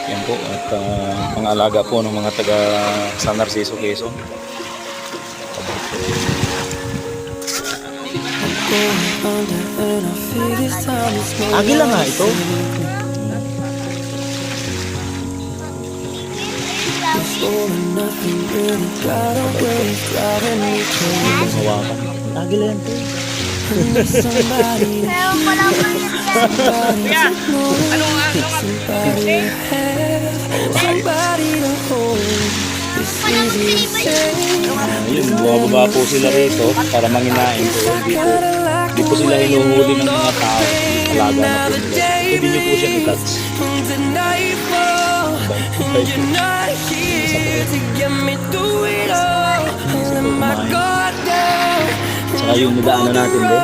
Yan po, at mga alaga po ng mga taga San Narciso, Quezon. Agila nga ito. Hawakan. Agila yan to. Pero pala po yun yan. Pala po Ayun, bumababa po sila rito para manginain po. Hindi po sila hinuhuli ng mga tao. Alaga na po nila. Pwede nyo po siya i-touch. Saka yung nidaanan natin din.